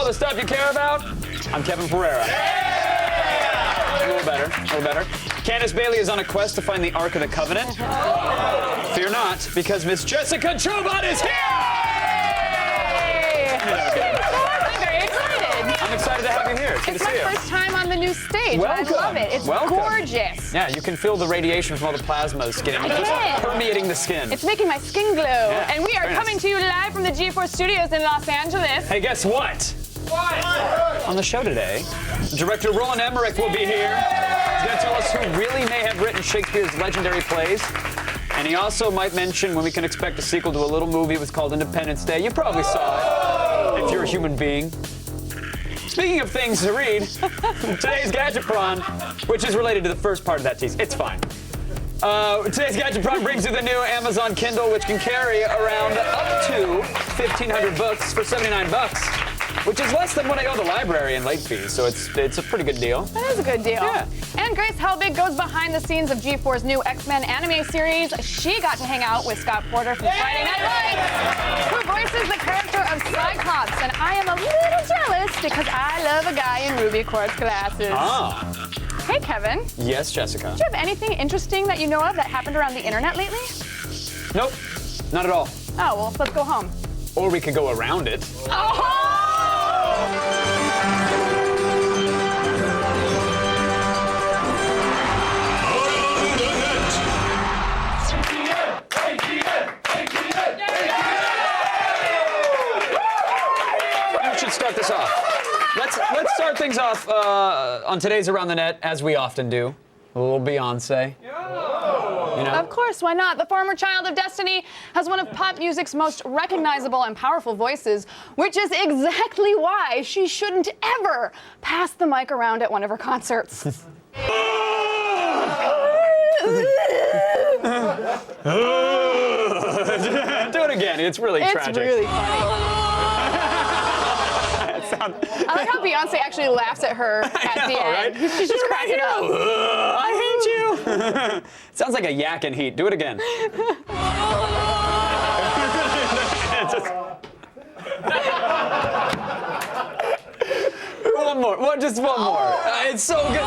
the stuff you care about? I'm Kevin Pereira. A little better, a little better. Candace Bailey is on a quest to find the Ark of the Covenant. Fear not, because Miss Jessica Chobot is here! I'm very excited. I'm excited to have you here. It's good to see you. It's my first time on the new stage. Welcome. I love it. It's Welcome. gorgeous. Yeah, you can feel the radiation from all the plasmas getting just permeating the skin. It's making my skin glow. Yeah, And we are very coming nice. to you live from the G4 studios in Los Angeles. Hey, guess what? On the show today, director Roland Emmerich will be here. He's going to tell us who really may have written Shakespeare's legendary plays. And he also might mention when we can expect a sequel to a little movie. It was called Independence Day. You probably saw it, if you're a human being. Speaking of things to read, today's Gadgetron, which is related to the first part of that tease. It's fine. Today's Gadgetron brings you the new Amazon Kindle, which can carry around up to 1,500 books for 79 bucks, which is less than what I owe the library in late fees, so it's a pretty good deal. That is a good deal. Yeah. And Grace Helbig goes behind the scenes of G4's new X-Men anime series. She got to hang out with Scott Porter from Friday Night Lights, who voices the character of Cyclops. And I am a little jealous because I love a guy in ruby quartz glasses. Ah, Hey, Kevin. Do yes, Jessica. you have anything interesting that you know of that happened around the internet lately? Nope, not at all. Oh, well, let's go home. Or we could go around it. Oh! We should start this off. Let's start things off on today's Around the Net, as we often do. A little Beyonce. You know? Of course, why not? The former Child of Destiny has one of pop music's most recognizable and powerful voices, which is exactly why she shouldn't ever pass the mic around at one of her concerts. Do it again. It's really It's tragic. really funny. I like how Beyonce actually laughs at her at the end. Right? She's just cracking up. I hate you. Sounds like a yak in heat. Do it again. One more. Just one more. It's so good.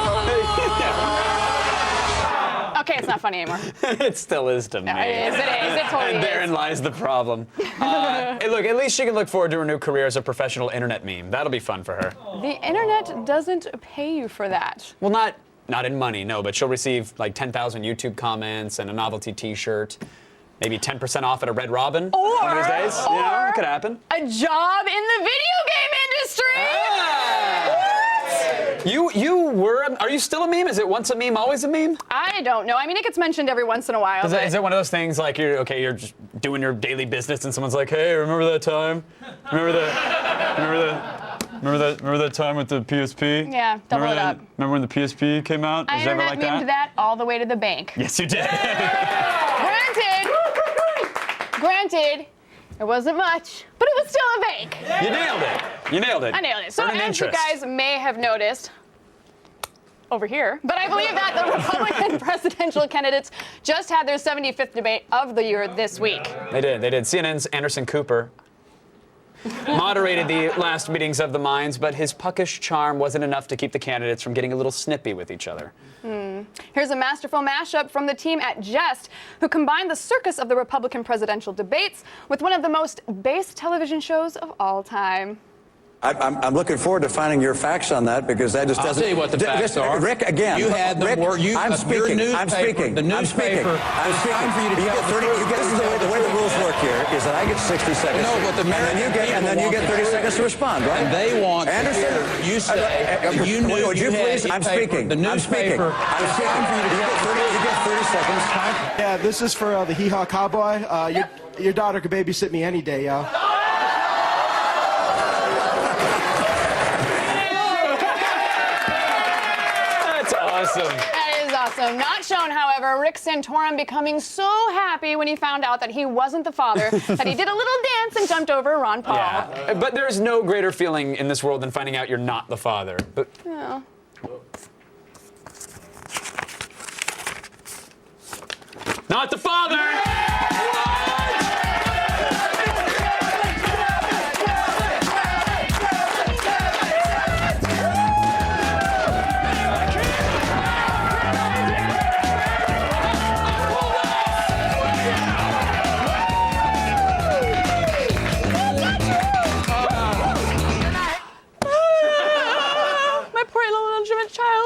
Okay, it's not funny anymore. It still is to me. It is. It totally And therein is. lies the problem. Hey, look, at least she can look forward to her new career as a professional internet meme. That'll be fun for her. The internet doesn't pay you for that. Well, not in money, no, but she'll receive like 10,000 YouTube comments and a novelty T-shirt. Maybe 10% off at a Red Robin one of these days. You know, it could happen. A job in the video game industry. Are you still a meme? Is it once a meme, always a meme? I don't know. I mean, it gets mentioned every once in a while. Is it one of those things like you're just doing your daily business and someone's like, hey, remember that time? Remember that time with the PSP? Yeah, double it up. Remember when the PSP came out? I Was it ever internet like memed that all the way to the bank. Yes, you did. Granted, it wasn't much, but it was still a bank. You nailed it. You nailed it. I nailed it. So Earned as you interest. guys may have noticed, over here, but I believe that the Republican presidential candidates just had their 75th debate of the year this week. They did. CNN's Anderson Cooper moderated the last meetings of the minds, but his puckish charm wasn't enough to keep the candidates from getting a little snippy with each other. Here's a masterful mashup from the team at Jest, who combined the circus of the Republican presidential debates with one of the most based television shows of all time. I'm looking forward to finding your facts on that because that just I'll doesn't. tell you what the facts are. Rick, again. You had the Rick, word. I'm speaking. Your I'm newspaper, speaking. The I'm speaking. newspaper. I'm It's speaking. time for you to You tell get the 30. truth. You get the way the rules work here is that I get 60 seconds. No, but the and then you get 30 seconds to respond, right? And they want Anderson, to hear you say you knew would you you please? had I'm paper, speaking. the I'm speaking. newspaper. I'm speaking. You get 30 seconds. Yeah, this is for the Hee Haw Cowboy. Your daughter could babysit me any day, yo. That's awesome. That is awesome. Not shown, however, Rick Santorum becoming so happy when he found out that he wasn't the father that he did a little dance and jumped over Ron Paul. Yeah, but there's no greater feeling in this world than finding out you're not the father. But Yeah. not the father!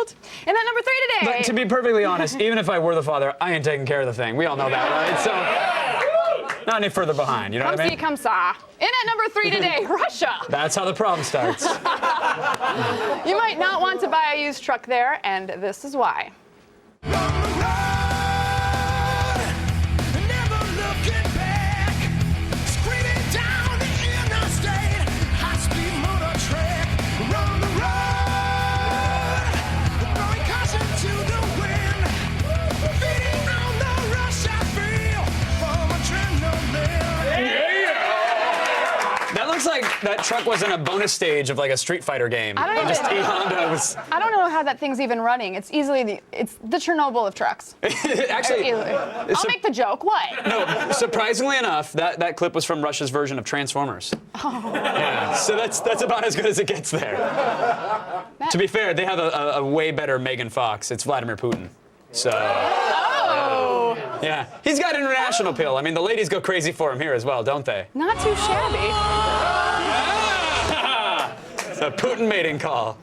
world. And at number 3 today. But to be perfectly honest, even if I were the father, I ain't taking care of the thing. We all know that, right? So, not any further behind, you know what I mean? Come saw. And at number 3 today, Russia. That's how the problem starts. You might not want to buy a used truck there, and this is why. Looks like that truck was in a bonus stage of like a Street Fighter game. I don't even- Just E Honda was. I don't know how that thing's even running. It's easily it's the Chernobyl of trucks. Actually, I'll make the joke. What? no. Surprisingly enough, that clip was from Russia's version of Transformers. Oh. Yeah. So that's about as good as it gets there. To be fair, they have a way better Megan Fox. It's Vladimir Putin. So. Oh. Yeah. He's got international appeal. I mean, the ladies go crazy for him here as well, don't they? Not too shabby. It's a Putin mating call.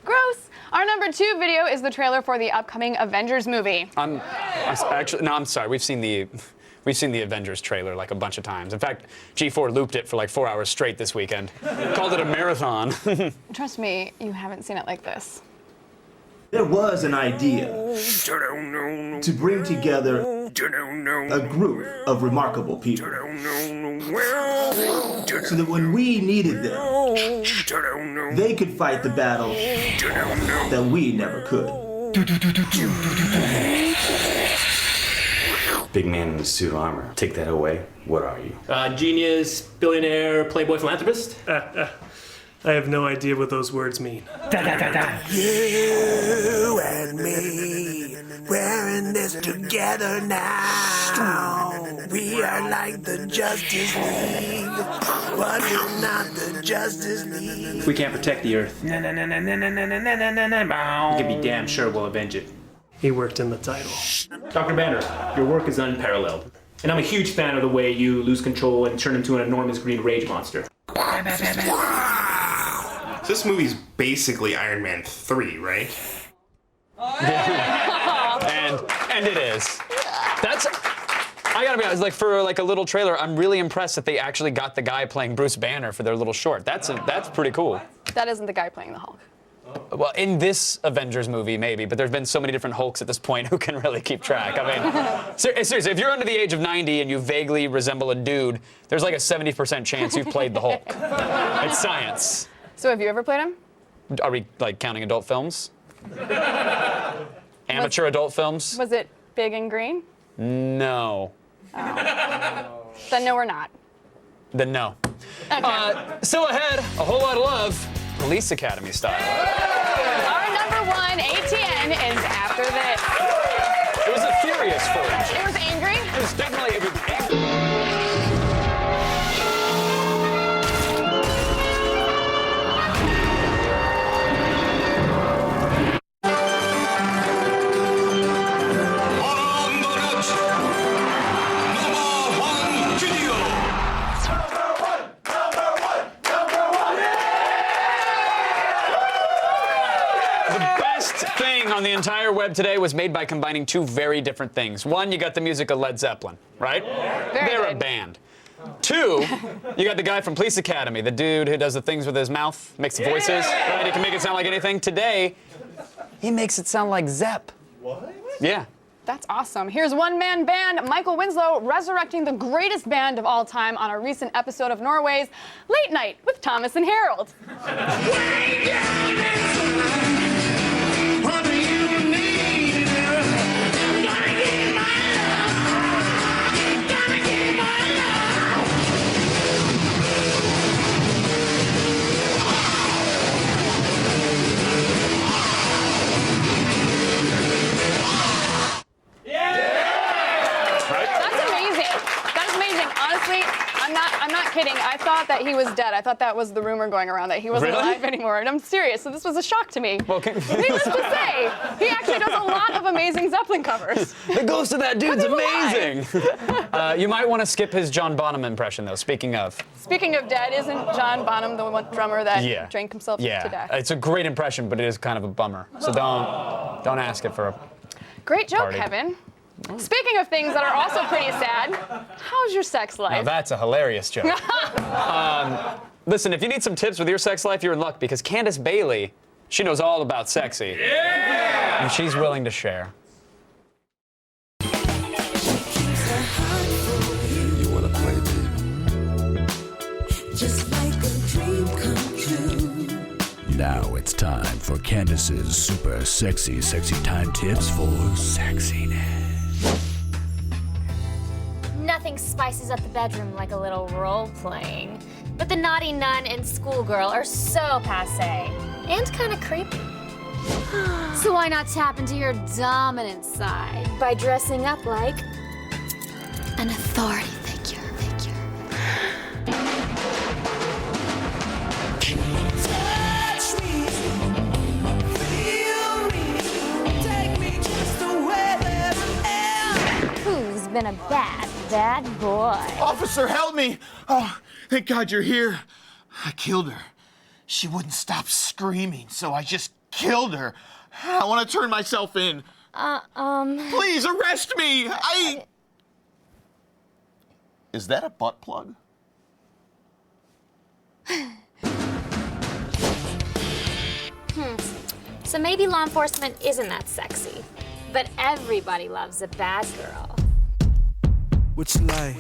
Gross. Our number 2 video is the trailer for the upcoming Avengers movie. I'm sorry. We've seen the Avengers trailer like a bunch of times. In fact, G4 looped it for like 4 hours straight this weekend. Called it a marathon. Trust me, you haven't seen it like this. There was an idea to bring together a group of remarkable people so that when we needed them, they could fight the battles that we never could. Big man in a suit of armor. Take that away. What are you? Genius, billionaire, playboy, philanthropist. I have no idea what those words mean. You and me, we're in this together now. We are like the Justice League, but we're not the Justice League. If we can't protect the Earth, you can be damn sure we'll avenge it. He worked in the title. Dr. Banner, your work is unparalleled. And I'm a huge fan of the way you lose control and turn into an enormous green rage monster. This movie's basically Iron Man 3, right? and it is. I gotta be honest, like for like a little trailer, I'm really impressed that they actually got the guy playing Bruce Banner for their little short. That's pretty cool. That isn't the guy playing the Hulk. Well, in this Avengers movie, maybe, but there's been so many different Hulks at this point who can really keep track. I mean, seriously, if you're under the age of 90 and you vaguely resemble a dude, there's like a 70% chance you've played the Hulk. It's science. So have you ever played him? Are we like counting adult films? Amateur adult films? Was it big and green? No. Then no, we're not. Then no. Okay. Still ahead, a whole lot of love, Police Academy style. Our number 1 ATN is after this. It was a furious footage. It was angry. It was definitely angry. On the entire web today was made by combining 2 very different things. One, you got the music of Led Zeppelin, right? They're a band. 2, you got the guy from Police Academy, the dude who does the things with his mouth, makes the voices, right? He can make it sound like anything. Today, he makes it sound like Zepp. What? Yeah. That's awesome. Here's one-man band Michael Winslow resurrecting the greatest band of all time on a recent episode of Norway's Late Night with Thomas and Harold. I'm not kidding. I thought that he was dead. I thought that was the rumor going around that he wasn't Really? alive anymore. And I'm serious, so this was a shock to me. Well, Needless to say, he actually does a lot of amazing Zeppelin covers. the ghost of that dude's But he's amazing. You might want to skip his John Bonham impression, though, speaking of. Speaking of dead, isn't John Bonham the one drummer that drank himself to death? It's a great impression, but it is kind of a bummer. So don't ask it for a Great joke, party. Kevin. Speaking of things that are also pretty sad, how's your sex Now life? that's a hilarious joke. Listen, if you need some tips with your sex life, you're in luck because Candace Bailey, she knows all about sexy. Yeah! And she's willing to share. You wanna play, baby? Just like a dream come true. Now it's time for Candace's super sexy time tips for sexiness. Nothing spices up the bedroom like a little role-playing. But the naughty nun and schoolgirl are so passé. And kind of creepy. So why not tap into your dominant side by dressing up like an authority figure? Touch me, feel me, take me just the way that I am. Who's been a bad boy? Officer, help me! Oh, thank God you're here. I killed her. She wouldn't stop screaming, so I just killed her. I want to turn myself in. Please arrest me! Is that a butt plug? So maybe law enforcement isn't that sexy. But everybody loves a bad girl. What you like?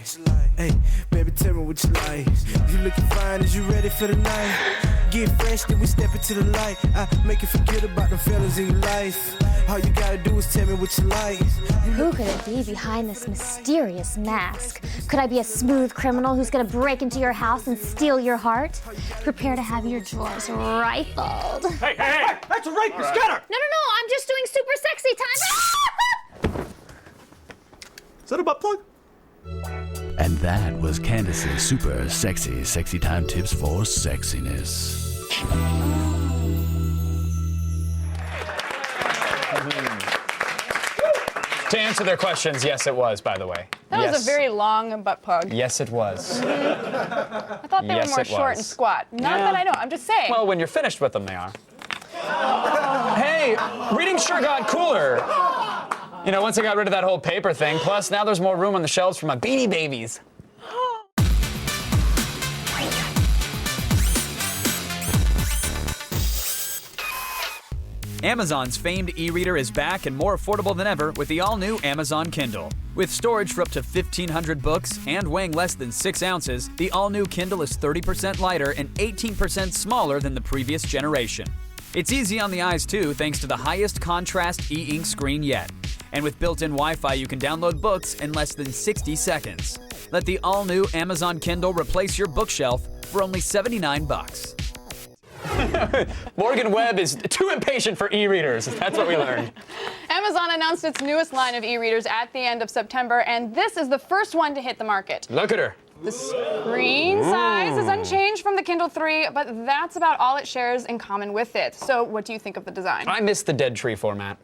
Hey, baby, tell me what you like. You looking fine, is you ready for the night? Get fresh, then we step into the light. I make you forget about the fellas in your life. All you gotta do is tell me what you like. Who could it be behind this mysterious mask? Could I be a smooth criminal who's gonna break into your house and steal your heart? Prepare to have your drawers rifled. Hey! That's a rapist! Get her! No, I'm just doing super sexy time. Is that a butt plug? And that was Candace's super sexy time tips for sexiness. To answer their questions, yes, it was, by the way. That was a very long butt plug. Yes, it was. I thought they Yes, were more it short was. and squat. Not Yeah. that I know, I'm just saying. Well, when you're finished with them, they are. Hey, reading sure got cooler. You know, once I got rid of that whole paper thing. Plus, now there's more room on the shelves for my Beanie Babies. Amazon's famed e-reader is back and more affordable than ever with the all-new Amazon Kindle. With storage for up to 1,500 books and weighing less than 6 ounces, the all-new Kindle is 30% lighter and 18% smaller than the previous generation. It's easy on the eyes too, thanks to the highest contrast e-ink screen yet. And with built-in Wi-Fi, you can download books in less than 60 seconds. Let the all-new Amazon Kindle replace your bookshelf for only $79. Morgan Webb is too impatient for e-readers. That's what we learned. Amazon announced its newest line of e-readers at the end of September, and this is the first one to hit the market. Look at her. The screen size is unchanged from the Kindle 3, but that's about all it shares in common with it. So what do you think of the design? I miss the dead tree format.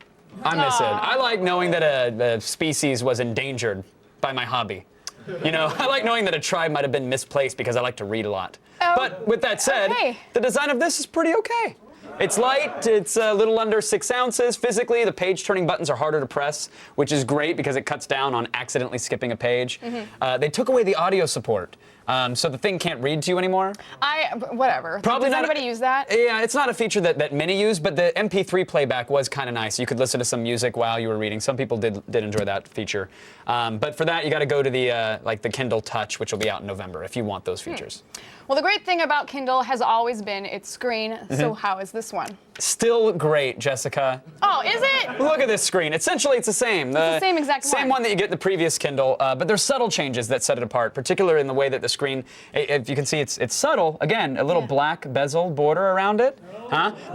I miss it. I like knowing that a species was endangered by my hobby. You know, I like knowing that a tribe might have been misplaced because I like to read a lot. But with that said, the design of this is pretty okay. It's light, it's a little under 6 ounces. Physically, the page-turning buttons are harder to press, which is great because it cuts down on accidentally skipping a page. They took away the audio support, so the thing can't read to you anymore. Whatever. Probably Does not anybody use that? Yeah, it's not a feature that many use, but the MP3 playback was kind of nice. You could listen to some music while you were reading. Some people did enjoy that feature. But for that, you got to go to the Kindle Touch, which will be out in November if you want those features. Well, the great thing about Kindle has always been its screen, so how is this one? Still great, Jessica. Oh, is it? Look at this screen. Essentially, it's the same. It's the same exact Same one that you get in the previous Kindle, but there's subtle changes that set it apart, particularly in the way that the screen, if you can see, it's subtle. Again, a little black bezel border around it.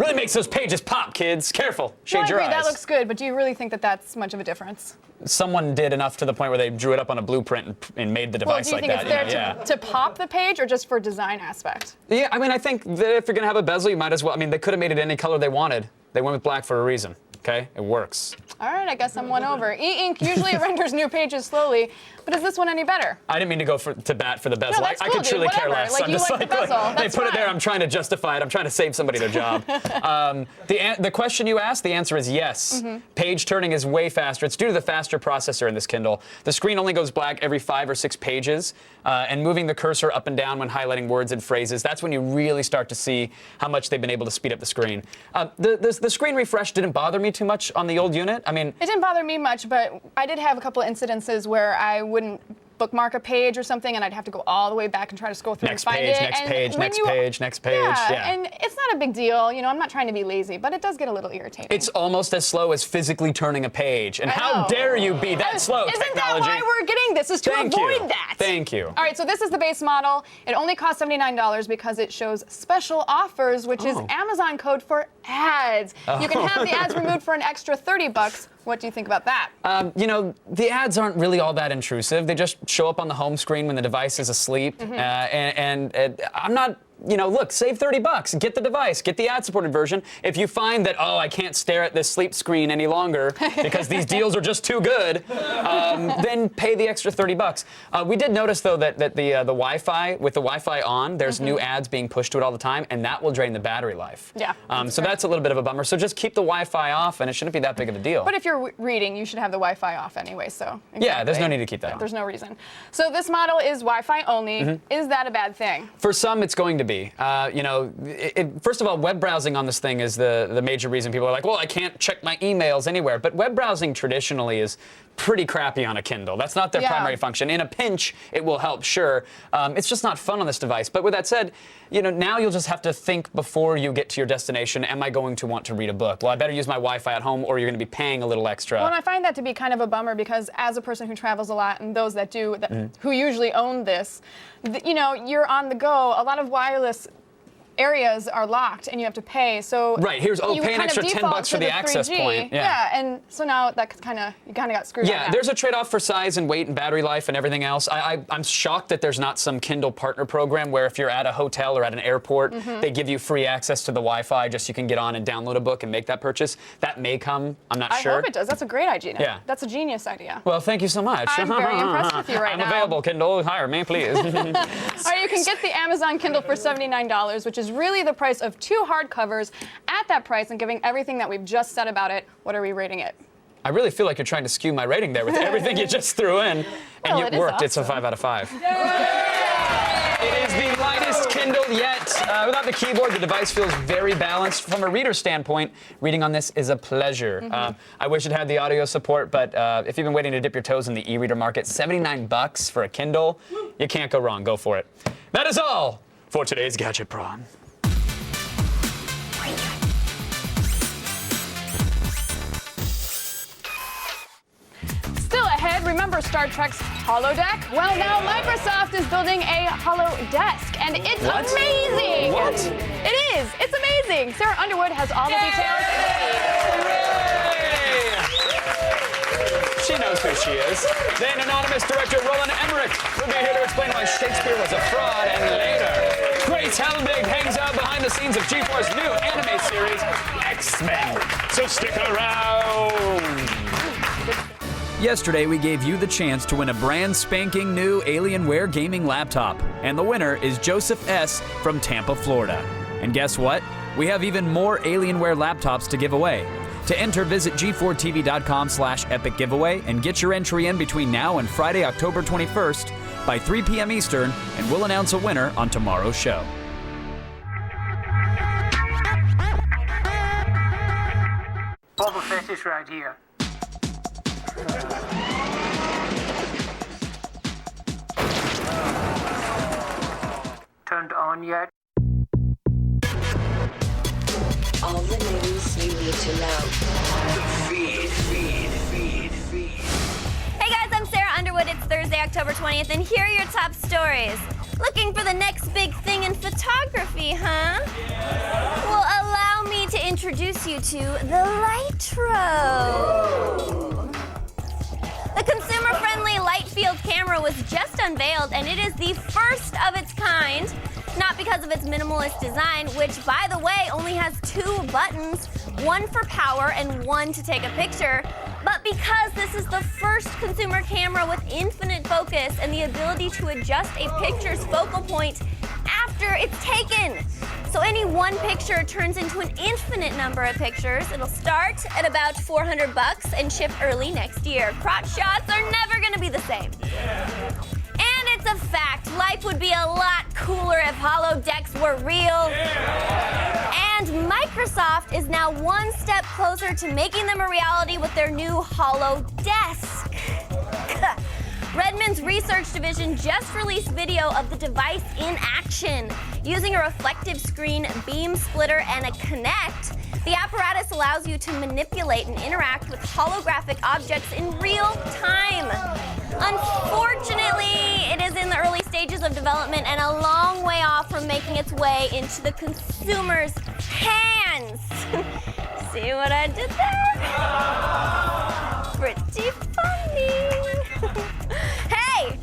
Really makes those pages pop, kids. Careful. Shade I your agree, eyes. that looks good, but do you really think that that's much of a difference? someone did enough to the point where they drew it up on a blueprint and made the device Well, do you like think that. it's there to pop the page or just for design aspect? Yeah, I mean, I think that if you're going to have a bezel, you might as well. I mean, they could have made it any color they wanted. They went with black for a reason. Okay, it works. All right, I guess I'm won over. E-ink usually renders new pages slowly, but is this one any better? I didn't mean to go to bat for the bezel. No, that's I cool, could truly dude. care Whatever. less. Like, I'm you just like the bezel. they That's put it there. fine. I'm trying to justify it. I'm trying to save somebody their job. The question you asked, the answer is yes. Page turning is way faster. It's due to the faster processor in this Kindle. The screen only goes black every 5 or 6 pages, and moving the cursor up and down when highlighting words and phrases, that's when you really start to see how much they've been able to speed up the screen. The screen refresh didn't bother me too much on the old unit. I mean, It didn't bother me much, but I did have a couple of incidences where I wouldn't bookmark a page or something, and I'd have to go all the way back and try to scroll through next and find page, it. next And page, when next you- page, next page. Yeah, and it's not a big deal. You know, I'm not trying to be lazy, but it does get a little irritating. It's almost as slow as physically turning a page. And I how know. dare you be that slow, Isn't technology? that why we're getting this? Is to Thank avoid you. that. Thank you. All right, so this is the base model. It only costs $79 because it shows special offers, which is Amazon code for ads. You can have the ads removed for an extra $30. What do you think about that? You know, the ads aren't really all that intrusive. They just show up on the home screen when the device is asleep. And I'm not, you know, look, save $30. Get the device. Get the ad-supported version. If you find that, oh, I can't stare at this sleep screen any longer because these deals are just too good, then pay the extra $30. We did notice, though, that the Wi-Fi, with the Wi-Fi on, there's new ads being pushed to it all the time, and that will drain the battery life. Yeah. So that's a little bit of a bummer. So just keep the Wi-Fi off, and it shouldn't be that big of a deal. But if you're reading, you should have the Wi-Fi off anyway, so. Yeah, there's no exactly. need to keep that on. There's no reason. So this model is Wi-Fi only. Is that a bad thing? For some, it's going to be. You know, first of all, web browsing on this thing is the major reason people are like, well, I can't check my emails anywhere. But web browsing traditionally is pretty crappy on a Kindle. That's not their primary function. In a pinch, it will help, sure. It's just not fun on this device. But with that said, you know, now you'll just have to think before you get to your destination, am I going to want to read a book? Well, I better use my Wi-Fi at home, or you're going to be paying a little extra. Well, and I find that to be kind of a bummer because as a person who travels a lot, and those that do, who usually own this, you know, you're on the go. A lot of wireless areas are locked and you have to pay. So right, here's you pay an kind of extra default $10 for to the access 3G. point. Yeah, and so now that you kind of got screwed. on Yeah, that. there's a trade-off for size and weight and battery life and everything else. I'm shocked that there's not some Kindle partner program where if you're at a hotel or at an airport, they give you free access to the Wi-Fi just so you can get on and download a book and make that purchase. That may come. I'm not sure. I hope it does. That's a great idea. Yeah. That's a genius idea. Well, thank you so much. I'm very impressed with you right now. I'm available, Kindle. Hire me, please. All right, you can get the Amazon Kindle for $79, which is really the price of 2 hardcovers. At that price, and giving everything that we've just said about it, what are we rating it? I really feel like you're trying to skew my rating there with everything you just threw in. Well, And it it is worked. It's a awesome. 5 out of 5. It is the lightest Kindle yet. Without the keyboard, the device feels very balanced. From a reader standpoint, reading on this is a pleasure. I wish it had the audio support, but if you've been waiting to dip your toes in the e-reader market, $79 for a Kindle, you can't go wrong. Go for it. That is all for today's Gadget Prawn. Still ahead, remember Star Trek's holodeck? Well, now Microsoft is building a holodesk, and it's amazing! What? It is! It's amazing! Sarah Underwood has all the details. She knows who she is. Then anonymous director Roland Emmerich will be here to explain why Shakespeare was a fraud, and later, Grace Helbig hangs out behind the scenes of G4's new anime series, X-Men. So stick around. Yesterday, we gave you the chance to win a brand spanking new Alienware gaming laptop. And the winner is Joseph S. from Tampa, Florida. And guess what? We have even more Alienware laptops to give away. To enter, visit g4tv.com/epic giveaway and get your entry in between now and Friday, October 21st by 3 p.m. Eastern, and we'll announce a winner on tomorrow's show. Boba Fett is right here. Turned on yet? All the news you need to know. Feed. Hey guys, I'm Sarah Underwood. It's Thursday, October 20th, and here are your top stories. Looking for the next big thing in photography, huh? Well, allow me to introduce you to the Lytro. consumer-friendly light field camera was just unveiled, and it is the first of its kind. Not because of its minimalist design, which, by the way, only has 2 buttons, one for power and one to take a picture, but because this is the first consumer camera with infinite focus and the ability to adjust a picture's focal point after it's taken. So any one picture turns into an infinite number of pictures. It'll start at about $400 and ship early next year. Crotch shots are never gonna be the same. And it's a fact, life would be a lot cooler if holodecks were real. And Microsoft is now one step closer to making them a reality with their new HoloDesk. Redmond's research division just released video of the device in action. Using a reflective screen, beam splitter, and a Kinect, the apparatus allows you to manipulate and interact with holographic objects in real time. Unfortunately, it is in the early stages of development and a long way off from making its way into the consumer's hands. See what I did there? Pretty funny. Hey,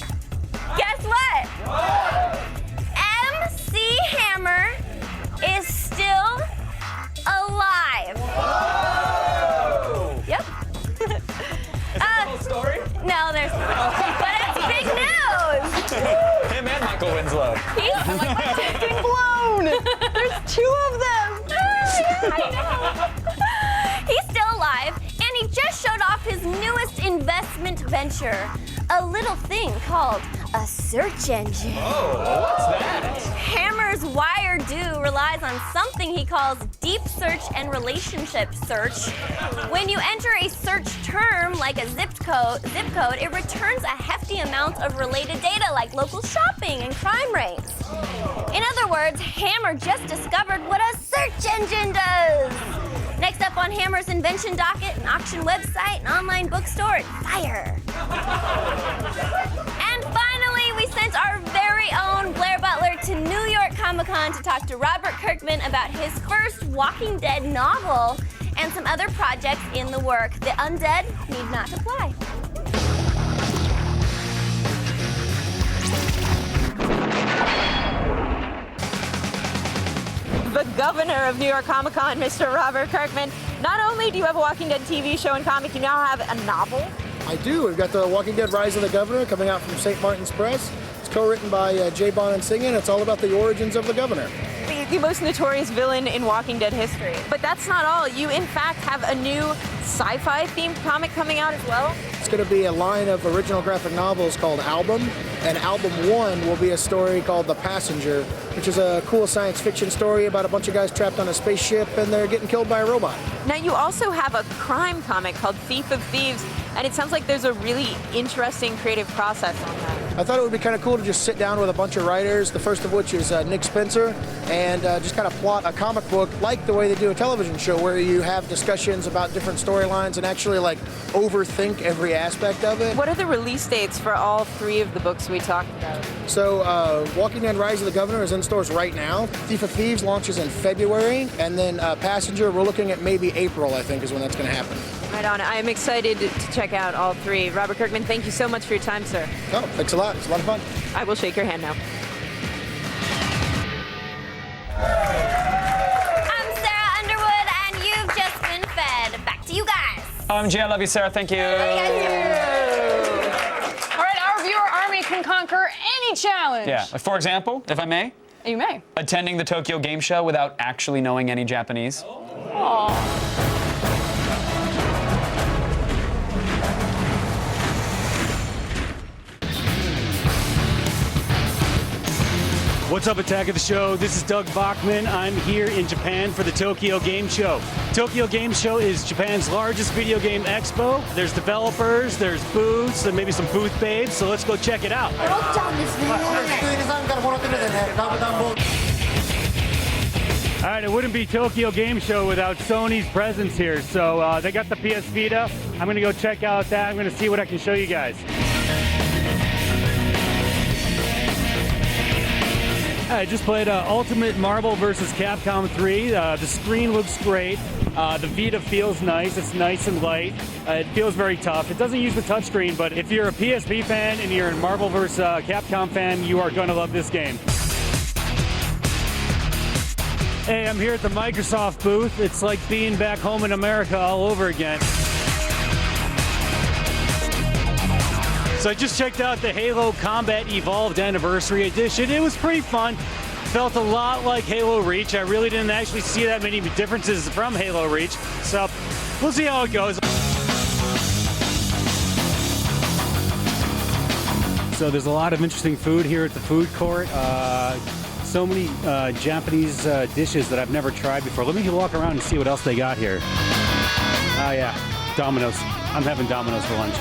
guess what? MC Hammer is still alive. Yep. Story? No, there's but it's big news. Him and Michael Winslow. I'm like, my dick's getting blown. There's 2 of them. I know. He's still alive, and he just showed off his newest investment venture, a little thing called a search engine. Oh, what's that? Hammer's Wire Do relies on something he calls deep search and relationship search. When you enter a search term like a zip code, it returns a hefty amount of related data like local shopping and crime rates. In other words, Hammer just discovered what a search engine does. Next up on Hammer's invention docket, an auction website, an online bookstore, and fire. And finally, we sent our very own Blair Butler to New York Comic-Con to talk to Robert Kirkman about his first Walking Dead novel and some other projects in the work. The undead need not apply. The governor of New York Comic Con, Mr. Robert Kirkman. Not only do you have a Walking Dead TV show and comic, you now have a novel. I do. We've got the Walking Dead Rise of the Governor coming out from St. Martin's Press. It's co-written by J. Bond and Singin. It's all about the origins of the governor. The most notorious villain in Walking Dead history. But that's not all. You, in fact, have a new sci-fi themed comic coming out as well. It's going to be a line of original graphic novels called Album, and Album 1 will be a story called The Passenger, which is a cool science fiction story about a bunch of guys trapped on a spaceship and they're getting killed by a robot. Now, you also have a crime comic called Thief of Thieves, and it sounds like there's a really interesting creative process on that. I thought it would be kind of cool to just sit down with a bunch of writers, the first of which is Nick Spencer, and just kind of plot a comic book like the way they do a television show, where you have discussions about different storylines and actually like overthink every aspect of it. What are the release dates for all 3 of the books we talked about? So Walking Dead Rise of the Governor is in stores right now. Thief of Thieves launches in February, and then Passenger, we're looking at maybe April, I think, is when that's going to happen. Right on. I am excited to check out all 3. Robert Kirkman, thank you so much for your time, sir. Oh, thanks a lot. It's a lot of fun. I will shake your hand now. I'm Sarah Underwood, and you've just been fed. Back to you guys. OMG, I love you, Sarah. Thank you. All right, our viewer army can conquer any challenge. Yeah. Like, for example, if I may, You may. attending the Tokyo Game Show without actually knowing any Japanese. Aww. What's up, Attack of the Show? This is Doug Bachman. I'm here in Japan for the Tokyo Game Show. Tokyo Game Show is Japan's largest video game expo. There's developers, there's booths, and maybe some booth babes, so let's go check it out. All right, it wouldn't be Tokyo Game Show without Sony's presence here. So they got the PS Vita. I'm gonna go check out that. I'm gonna see what I can show you guys. I just played Ultimate Marvel vs. Capcom 3. The screen looks great. The Vita feels nice. It's nice and light. It feels very tough. It doesn't use the touchscreen, but if you're a PSP fan and you're a Marvel vs. Capcom fan, you are going to love this game. Hey, I'm here at the Microsoft booth. It's like being back home in America all over again. So I just checked out the Halo Combat Evolved Anniversary Edition. It was pretty fun. Felt a lot like Halo Reach. I really didn't actually see that many differences from Halo Reach. So we'll see how it goes. So there's a lot of interesting food here at the food court. So many Japanese dishes that I've never tried before. Let me walk around and see what else they got here. Oh yeah, Domino's. I'm having Domino's for lunch.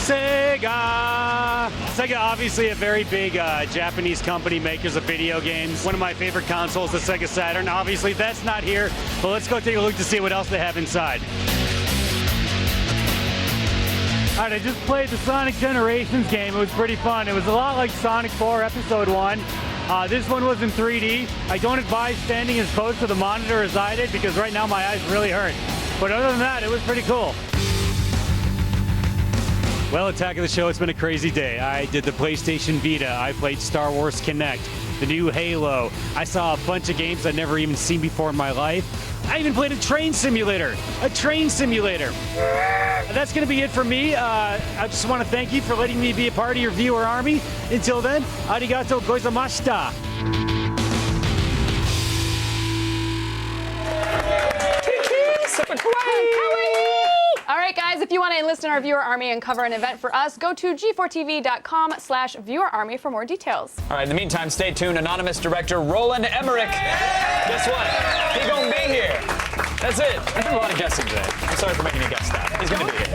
Sega! Sega, obviously a very big Japanese company, makers of video games. One of my favorite consoles, the Sega Saturn. Obviously, that's not here, but let's go take a look to see what else they have inside. All right, I just played the Sonic Generations game. It was pretty fun. It was a lot like Sonic 4 Episode 1. This one was in 3D. I don't advise standing as close to the monitor as I did because right now my eyes really hurt. But other than that, it was pretty cool. Well, Attack of the Show, it's been a crazy day. I did the PlayStation Vita. I played Star Wars Kinect, the new Halo. I saw a bunch of games I'd never even seen before in my life. I even played a train simulator. That's going to be it for me. I just want to thank you for letting me be a part of your viewer army. Until then, arigato gozaimashita. All right, guys, if you want to enlist in our viewer army and cover an event for us, go to g4tv.com/viewerarmy for more details. All right, in the meantime, stay tuned. Anonymous director Roland Emmerich. Guess what? He's going to be here. That's it. I did a lot of guessing today. I'm sorry for making you guess that. He's going to be here.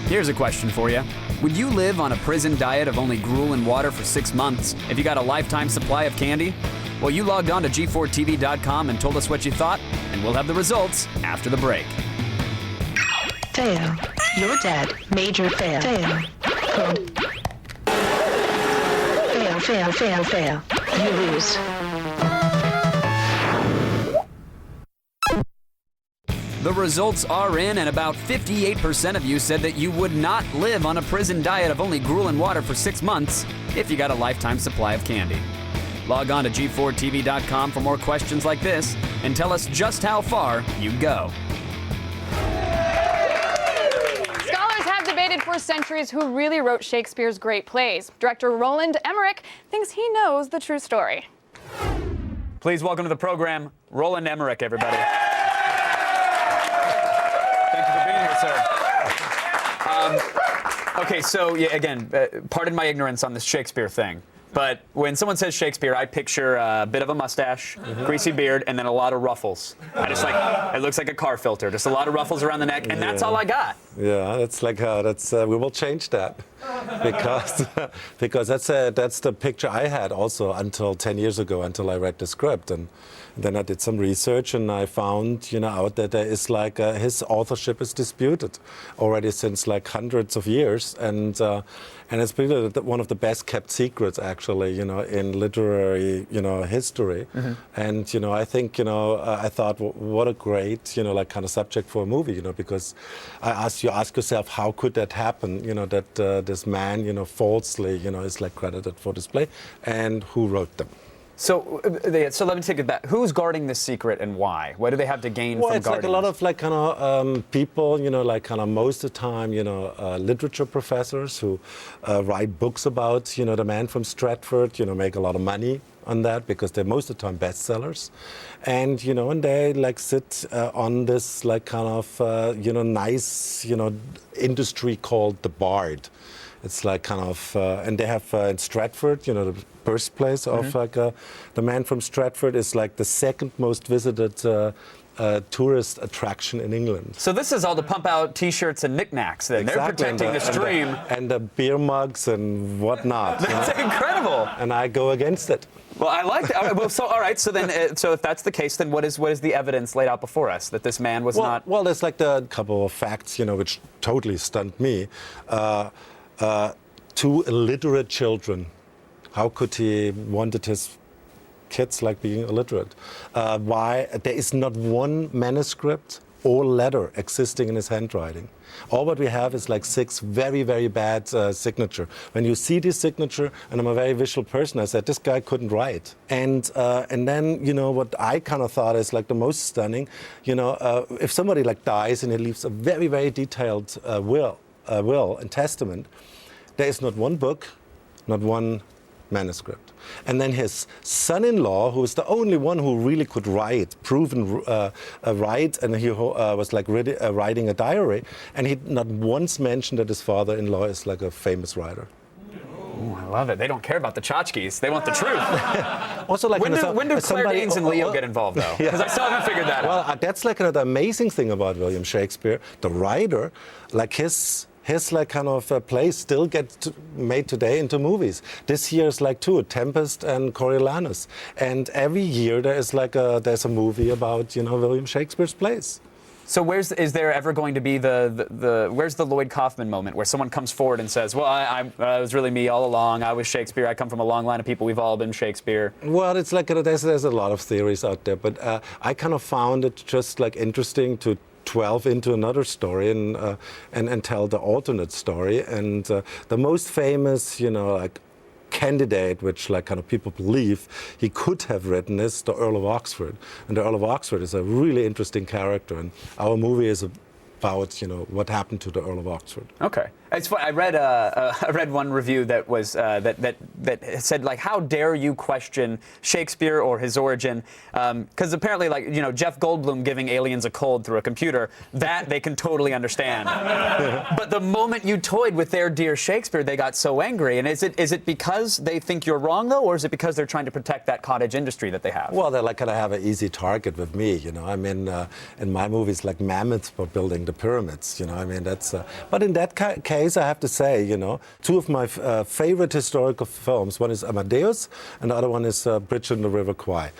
Here's a question for you. Would you live on a prison diet of only gruel and water for 6 months if you got a lifetime supply of candy? Well, you logged on to g4tv.com and told us what you thought, and we'll have the results after the break. Fail. You're dead. Major fail. Fail. Fail. You lose. The results are in, and about 58% of you said that you would not live on a prison diet of only gruel and water for 6 months if you got a lifetime supply of candy. Log on to g4tv.com for more questions like this and tell us just how far you'd go. Scholars have debated for centuries who really wrote Shakespeare's great plays. Director Roland Emmerich thinks he knows the true story. Please welcome to the program, Roland Emmerich, everybody. Thank you for being here, sir. Okay, so yeah, again, pardon my ignorance on this Shakespeare thing. But when someone says Shakespeare, I picture a bit of a mustache, greasy beard, and then a lot of ruffles. I just like, it looks like a car filter, just a lot of ruffles around the neck, and that's all I got. Yeah, that's like we will change that because that's the picture I had also until 10 years ago, until I read the script, and then I did some research and I found out that there is like his authorship is disputed already since like hundreds of years, and it's really one of the best kept secrets actually in literary history. And I think I thought what a great like kind of subject for a movie because ask yourself how could that happen that this man falsely is like credited for this play, and who wrote them. So let me take it back. Who's guarding this secret and why? What do they have to gain from it's guarding like a lot of like kind of people, like kind of most of the time, literature professors who write books about, the man from Stratford, make a lot of money on that because they're most of the time bestsellers, and and they like sit on this like kind of nice industry called the Bard. It's like kind of, and they have in Stratford, the birthplace of like the man from Stratford is like the second most visited tourist attraction in England. So this is all to pump out T-shirts and knickknacks. Then Exactly. They're protecting the stream and the beer mugs and whatnot. That's incredible. And I go against it. Well, I like that. All right, well, all right. So then, so if that's the case, then what is the evidence laid out before us that this man was not? Well, there's like a couple of facts, which totally stunned me. Two illiterate children. How could he wanted his kids like being illiterate? Why there is not one manuscript or letter existing in his handwriting. All what we have is like 6 very, very bad signature. When you see this signature, and I'm a very visual person, I said, this guy couldn't write. And then, you know, what I kind of thought is like the most stunning, you know, if somebody like dies and he leaves a very, very detailed will and testament, there is not one book, not one manuscript. And then his son-in-law, who is the only one who really could write, proven write, and he was like writing a diary, and he not once mentioned that his father-in-law is like a famous writer. Ooh, I love it. They don't care about the tchotchkes. They want the truth. Also, like when do Claire Danes and Leo get involved, though? Because I still haven't figured that out. Well, that's like another amazing thing about William Shakespeare. The writer, like his like kind of plays still get made today into movies. This year is like 2, Tempest and Coriolanus, and every year there's a movie about, you know, William Shakespeare's plays. So is there ever going to be where's the Lloyd Kaufman moment where someone comes forward and says, well, it was really me all along, I was Shakespeare, I come from a long line of people, we've all been Shakespeare? Well, it's like there's a lot of theories out there, but I kind of found it just like interesting to delve into another story and tell the alternate story. And the most famous, you know, like candidate, which like kind of people believe he could have written, is the Earl of Oxford. And the Earl of Oxford is a really interesting character, and our movie is about, you know, what happened to the Earl of Oxford. Okay. It's funny. I read one review that was that said, like, how dare you question Shakespeare or his origin? Because apparently, like, you know, Jeff Goldblum giving aliens a cold through a computer, that they can totally understand. But the moment you toyed with their dear Shakespeare, they got so angry. And is it because they think you're wrong, though, or is it because they're trying to protect that cottage industry that they have? Well, they like kind of have an easy target with me, you know. I mean, in my movies, like mammoths were building the pyramids, you know. I mean, that's. But in that case, I have to say, you know, 2 of my favorite historical films. One is Amadeus, and the other one is Bridge on the River Kwai.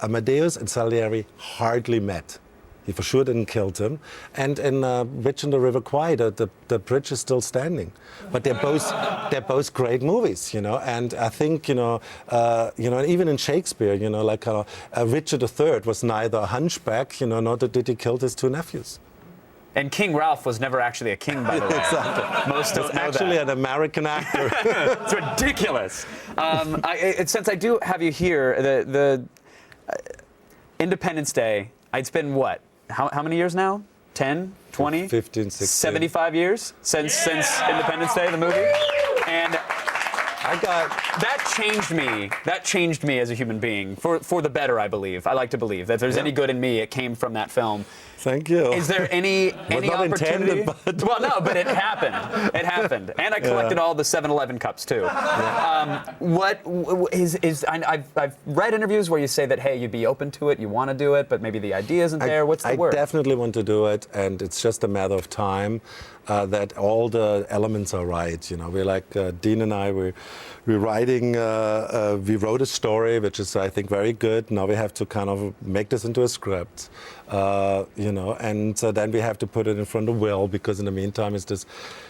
Amadeus and Salieri hardly met. He for sure didn't kill him. And in Bridge on the River Kwai, the bridge is still standing. But they're both great movies, you know. And I think, you know, even in Shakespeare, you know, like Richard III was neither a hunchback, you know, nor did he kill his 2 nephews. And King Ralph was never actually a king, by the way. Exactly. Most don't know actually that. An American actor. It's ridiculous. Since I do have you here, the Independence Day, it's been what? How many years now? 10, 20? 15, 16. 75 years since Independence Day, the movie? And that changed me as a human being for the better, I believe. I like to believe that if there's any good in me, it came from that film. Thank you. Is there any opportunity? Intended, but well, no, but it happened. It happened, and I collected all the 7-Eleven cups too. What is? I've read interviews where you say that, hey, you'd be open to it, you want to do it, but maybe the idea isn't there. What's the word? I definitely want to do it, and it's just a matter of time that all the elements are right. You know, we're like Dean and I. We're writing. We wrote a story, which is, I think, very good. Now we have to kind of make this into a script. You know, and then we have to put it in front of Will, because in the meantime it's this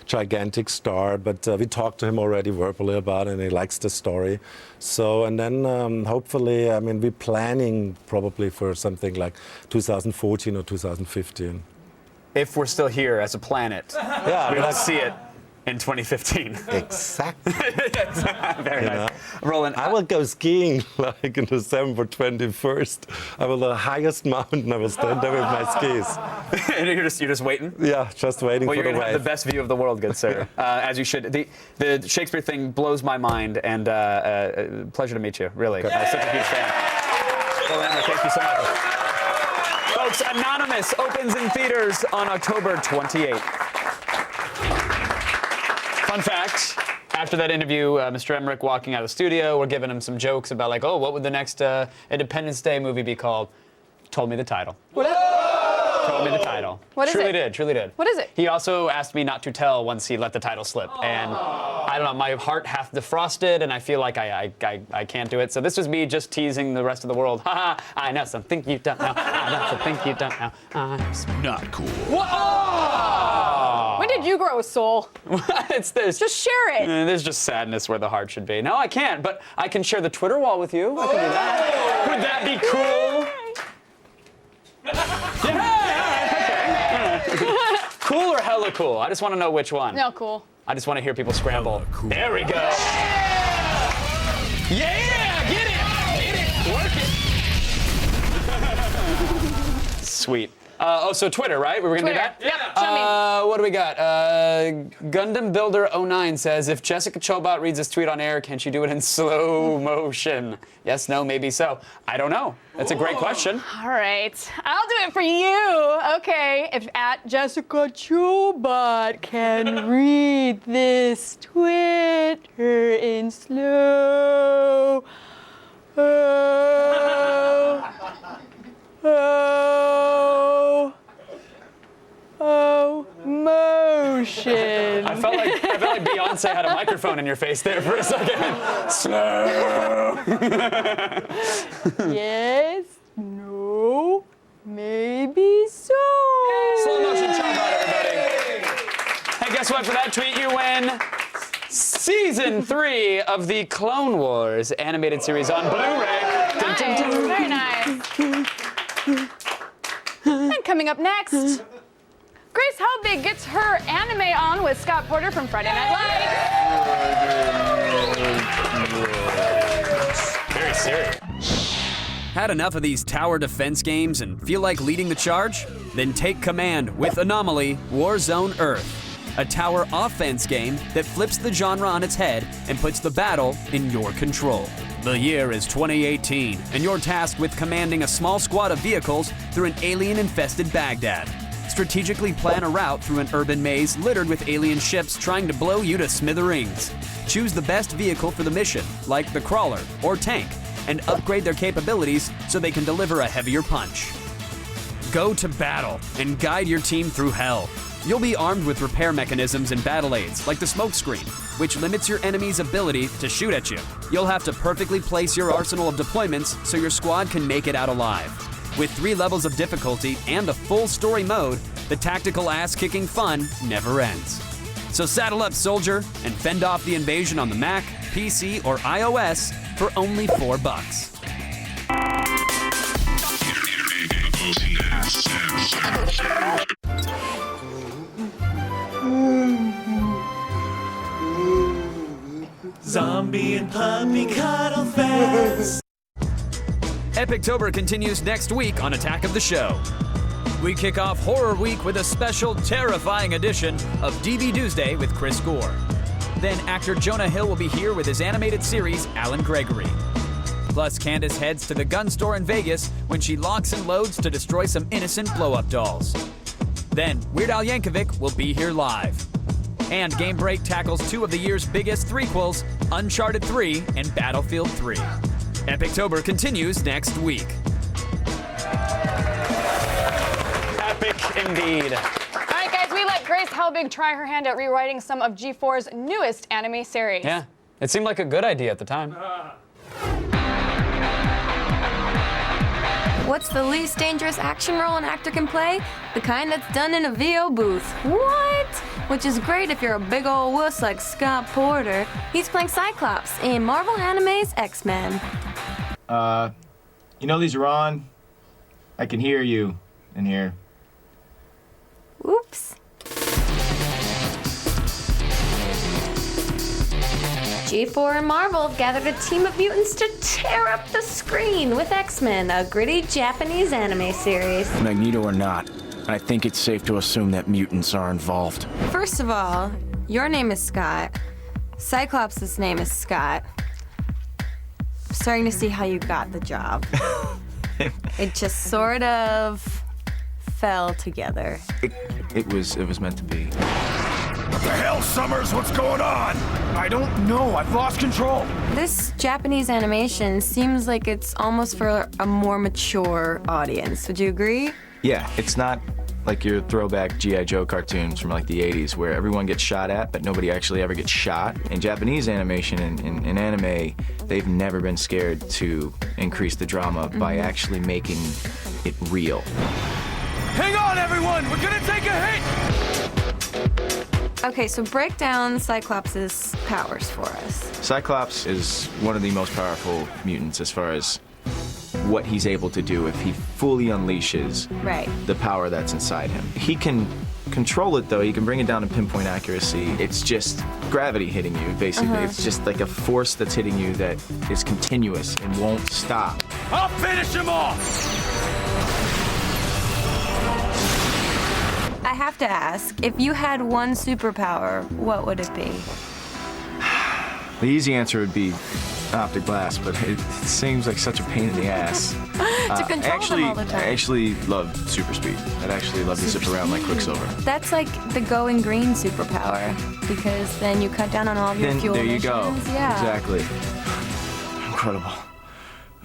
gigantic star. But we talked to him already verbally about it, and he likes the story. So, and then hopefully, I mean, we're planning probably for something like 2014 or 2015. If we're still here as a planet, we'll see it in 2015. Exactly. Very nice. Roland, I will go skiing like on December 21st. I will the highest mountain. I will stand there with my skis. And you're just waiting? Yeah, just waiting for the wave. Well, you're going to have the best view of the world, good sir, as you should. The Shakespeare thing blows my mind, and pleasure to meet you, really. I'm such a huge fan. Roland, thank you so much. Folks, Anonymous opens in theaters on October 28th. Fun fact, after that interview, Mr. Emmerich walking out of the studio, we're giving him some jokes about, like, oh, what would the next Independence Day movie be called? Told me the title. What is it? Told me the title. What is it? Truly did. What is it? He also asked me not to tell once he let the title slip. And I don't know, my heart half defrosted, and I feel like I can't do it. So this was me just teasing the rest of the world. Ha ha, I know something you don't know. I know something you don't know. Not cool. Whoa! When did did you grow a soul? There's just share it. There's just sadness where the heart should be. No, I can't, but I can share the Twitter wall with you. I can do that. Would that be cool? Yeah, okay. Cool or hella cool? I just want to know which one. No, cool. I just want to hear people scramble. Cool. There we go. Yeah, get it, work it. Sweet. So Twitter, right? We were gonna do that? Yep, show me. What do we got? Gundam Builder 09 says, if Jessica Chobot reads this tweet on air, can she do it in slow motion? Yes, no, maybe so. I don't know. That's a great question. All right, I'll do it for you. Okay, if at Jessica Chobot can read this Twitter in slow motion. I felt like Beyonce had a microphone in your face there for a second. Slow. Yes, no, maybe so. Slow motion Chobot, everybody. Hey, guess what? For that tweet, you win Season 3 of the Clone Wars animated series on Blu-ray. Nice, very nice. And coming up next, Grace Helbig gets her anime on with Scott Porter from Friday Night Lights. Very serious. Had enough of these tower defense games and feel like leading the charge? Then take command with Anomaly Warzone Earth, a tower offense game that flips the genre on its head and puts the battle in your control. The year is 2018, and you're tasked with commanding a small squad of vehicles through an alien-infested Baghdad. Strategically plan a route through an urban maze littered with alien ships trying to blow you to smithereens. Choose the best vehicle for the mission, like the crawler or tank, and upgrade their capabilities so they can deliver a heavier punch. Go to battle and guide your team through hell. You'll be armed with repair mechanisms and battle aids, like the smoke screen, which limits your enemy's ability to shoot at you. You'll have to perfectly place your arsenal of deployments so your squad can make it out alive. With 3 levels of difficulty and a full story mode, the tactical ass-kicking fun never ends. So saddle up, soldier, and fend off the invasion on the Mac, PC, or iOS for only $4. Zombie and puppy cuddle fest. Epictober continues next week on Attack of the Show. We kick off Horror Week with a special, terrifying edition of DV Doomsday with Chris Gore. Then actor Jonah Hill will be here with his animated series, Alan Gregory. Plus, Candace heads to the gun store in Vegas when she locks and loads to destroy some innocent blow-up dolls. Then, Weird Al Yankovic will be here live. And Game Break tackles 2 of the year's biggest threequels, Uncharted 3 and Battlefield 3. Epictober continues next week. Epic indeed. All right, guys, we let Grace Helbig try her hand at rewriting some of G4's newest anime series. Yeah, it seemed like a good idea at the time. What's the least dangerous action role an actor can play? The kind that's done in a VO booth. What? Which is great if you're a big ol' wuss like Scott Porter. He's playing Cyclops in Marvel Anime's X-Men. You know these are on? I can hear you in here. Oops. G4 and Marvel have gathered a team of mutants to tear up the screen with X-Men, a gritty Japanese anime series. Magneto or not, I think it's safe to assume that mutants are involved. First of all, your name is Scott. Cyclops' name is Scott. I'm starting to see how you got the job. It just sort of fell together. It was meant to be. What the hell, Summers? What's going on? I don't know. I've lost control. This Japanese animation seems like it's almost for a more mature audience. Would you agree? Yeah, it's not like your throwback G.I. Joe cartoons from like the 80s where everyone gets shot at, but nobody actually ever gets shot. In Japanese animation and in anime, they've never been scared to increase the drama by actually making it real. Hang on, everyone! We're gonna take a hit! Okay, so break down Cyclops' powers for us. Cyclops is one of the most powerful mutants as far as what he's able to do if he fully unleashes Right. the power that's inside him. He can control it though, he can bring it down to pinpoint accuracy. It's just gravity hitting you, basically. It's just like a force that's hitting you that is continuous and won't stop. I'll finish him off! I have to ask, if you had one superpower, what would it be? The easy answer would be optic blast, but it seems like such a pain in the ass. To control them all the time. I actually love super speed. I'd actually love to zip around like Quicksilver. That's like the going green superpower, because then you cut down on all of your Then fuel there you go. emissions. Yeah. Exactly. Incredible.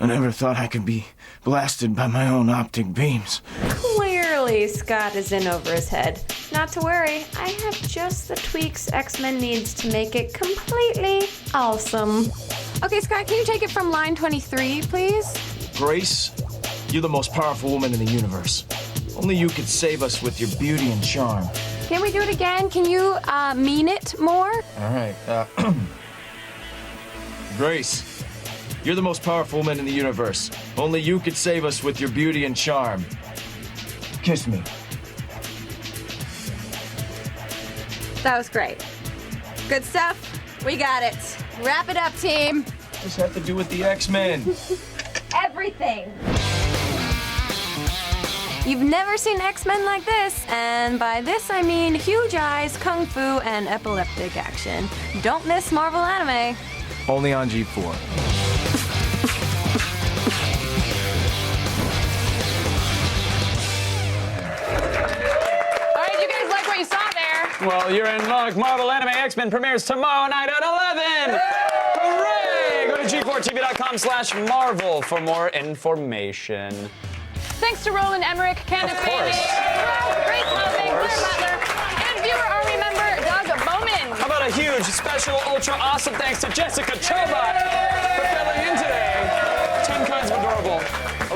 I never thought I could be blasted by my own optic beams. Clearly, Scott is in over his head. Not to worry, I have just the tweaks X-Men needs to make it completely awesome. Okay, Scott, can you take it from line 23, please? Grace, you're the most powerful woman in the universe. Only you could save us with your beauty and charm. Can we do it again? Can you mean it more? All right. Grace, you're the most powerful woman in the universe. Only you could save us with your beauty and charm. Kiss me. That was great. Good stuff. We got it. Wrap it up, team. This had to do with the X-Men. Everything. You've never seen X-Men like this, and by this I mean huge eyes, kung fu, and epileptic action. Don't miss Marvel Anime. Only on G4. Well, you're in luck. Marvel Anime X-Men premieres tomorrow night at 11. Hooray! Go to g4tv.com/Marvel for more information. Thanks to Roland Emmerich, Candace Bailey, Grace Housing, Claire Butler, and viewer Army member Doug Bowman. How about a huge, special, ultra awesome thanks to Jessica Chobot,